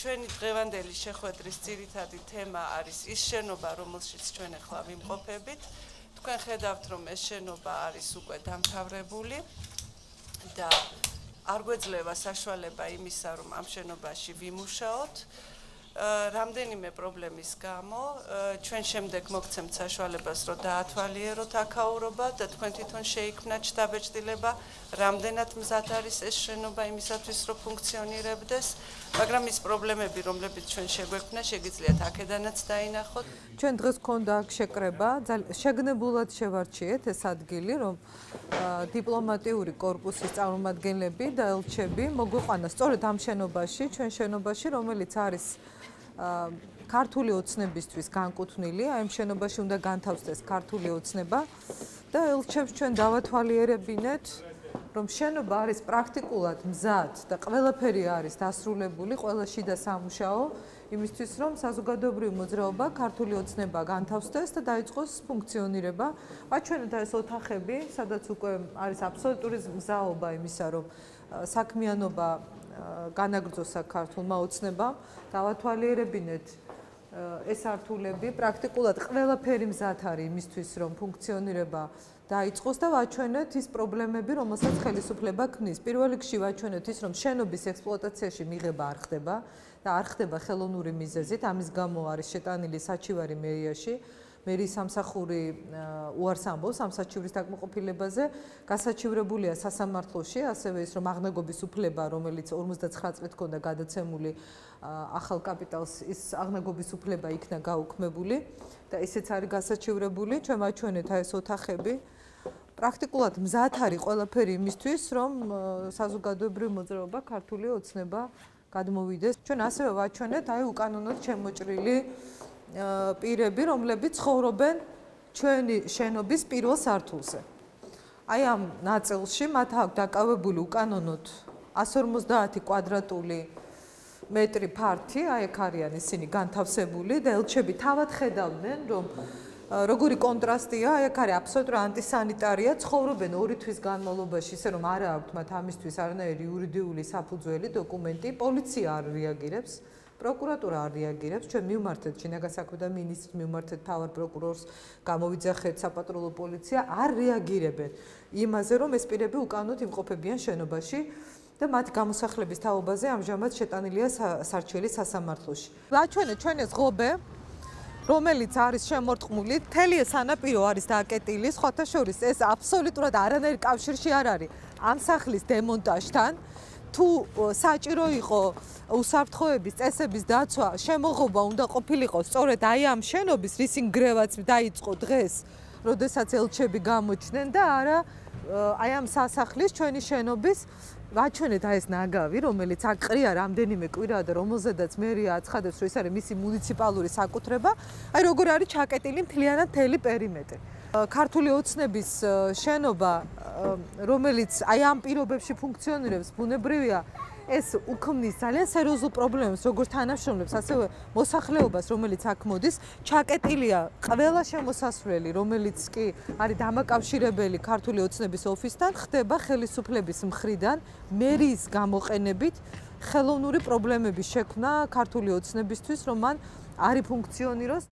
ჩვენი დღევანდელი შეხვედრის ძირითადი თემა არის ის შენობა, რომელშიც ჩვენ ახლა ვიმყოფებით. თქვენ ხედავთ, რომ ეს შენობა არის უკვე დამთავრებული და არ გვეძლევა საშუალება იმისა, რომ ამ შენობაში ვიმუშაოთ. რამდენიმე პრობლემის გამო ჩვენ შემდეგ მოგცემთ საშუალებას, რომ დაათვალიეროთ აქაურობა და თქვენ თვითონ შეიქმნათ შტაბ-ეჭდილება, რამდენად მზად არის ეს შენობა იმისათვის, რომ ფუნქციონირებდეს, მაგრამ ის პრობლემები, რომლებიც ჩვენ შეგვექმნა, შეგიძლიათ აქედანაც დაინახოთ. ჩვენ დღეს გქონდა აქ შეკრება, შეგნებულად შევარჩიეთ ეს ადგილი, რომ დიპლომატიური კორპუსის წარმომადგენლები და ელჩები მოგვიყვანა სწორედ ამ შენობაში, ჩვენ შენობაში, რომელიც არის ქართული ოცნებისთვის განკუთვნილი, აი ამ შენობაში უნდა განთავსდეს ქართული ოცნება და ელჩებს ჩვენ დავათვალიერებინეთ, რომ შენობა არის პრაქტიკულად მზად და ყველაფერი არის დასრულებული, ყველა შიდა სამუშაო იმისთვის, რომ საზოგადოებრივი მოძრაობა ქართული ოცნება განთავსდეს და დაიწყოს ფუნქციონირება. აჩვენეთ ეს ოთახები, სადაც უკვე არის აბსოლუტური მზაობა იმისა, რომ საქმიანობა განაგრძოს ქართულმა ოცნებამ, დავათვალიერებინეთ ეს სართულები, პრაქტიკულად ყველაფერი მზად არის იმისთვის, რომ ფუნქციონირება დაიწყოს და ვაჩვენეთ ის პრობლემები, რომელსაც ხელისუფლება ქმნის. პირველ რიგში ვაჩვენეთ ის, რომ შენობის ექსპლუატაციაში მიღება არ ხდება და არ ხდება ხელოვნური მიზეზით, ამის გამო არის შეტანილი საჩივარი მერიაში. მერის სამსახური უარს ამბობს ამ საჩივრის დაკმაყოფილებაზე, გასაჩივრებულია სასამართლოში, ასევე ის, რომ აღნაგობის უფლება, რომელიც 59 წლით ჰქონდა გადაცემული ახალ კაპიტალს, ის აღნაგობის უფლება იქნა გაუქმებული და ისეც არის გასაჩივრებული. ჩვენ ვაჩვენეთ აი ეს ოთახები. პრაქტიკულად მზად არის ყველაფერი იმისთვის, რომ საზოგადოებრივი მოძრაობა ქართული ოცნება გადმოვიდეს. ჩვენ ასევე ვაჩვენეთ აი უკანონოდ შემოჭრილი პირები, რომლებიც ცხოვრობენ ჩვენი შენობის პირველ სართულზე. აი ამ ნაწილში მათ აქვს დაკავებული უკანონოდ 150 კვადრატული მეტრი ფართი, აი აქ არიან ისინი განთავსებული და ელჩები თავად ხედავდნენ, რომ როგორი კონტრასტია, აი აქ არის აბსოლუტურად ანტისანიტარია, ცხოვრობენ 2 თვის განმავლობაში, ისე რომ არ აქვთ მათ ამისთვის არანაირი იურიდიული საფუძველი, დოკუმენტი, პოლიცია არ რეაგირებს. პროკურატურა არ რეაგირებს, ჩვენ მივმართეთ შინაგან საქმეთა მინისტრს, მივმართეთ მთავარ პროკურორს, გამოვიძახეთ საპატრულო პოლიცია, არ რეაგირებენ იმაზე, რომ ეს პირები უკანონოდ იმყოფებიან შენობაში და მათი გამოსახლების თაობაზე ამჟამად შეტანილია სარჩელი სასამართლოში. ვაჩვენეთ ჩვენ ეს ღობე, რომელიც არის შემორტყმული, მთელი ეს სანაპირო არის დაკეტილი, სხვათა შორის ეს აბსოლუტურად არანაირ კავშირში არ არის ამ სახლის დემონტაჟთან. თუ საჭირო იყო უსაფრთხოების წესების დაცვა, შემოღობა უნდა ყოფილიყო სწორედ აი ამ შენობის, რის ინგრევაც დაიწყო დღეს, როდესაც ელჩები გამოჩნდნენ და არა აი ამ სასახლის ჩვენი შენობის ვაჩვენეთ აი ეს ნაგავი, რომელიც აქ ყრია რამდენიმე კვირაა და რომელზედაც მერია აცხადებს, რომ ეს არის მისი მუნიციპალური საკუთრება, აი როგორ არის ჩაკეტილი მთლიანად მთელი პერიმეტრი. ქართული ოცნების შენობა, რომელიც აი ამ პირობებში ფუნქციონირებს, ბუნებრივია, ეს უქმნის ძალიან სერიოზულ პრობლემებს, როგორც თანამშრომლებს, ასევე მოსახლეობას, რომელიც აქ მოდის, ჩაკეტილია ყველა შემოსასვლელი, რომელიც კი არის დამაკავშირებელი ქართული ოცნების ოფისთან, ხდება ხელისუფლების მხრიდან მერიის გამოყენებით ხელოვნური პრობლემების შექმნა ქართული ოცნებისთვის, რომ მან არ იფუნქციონიროს.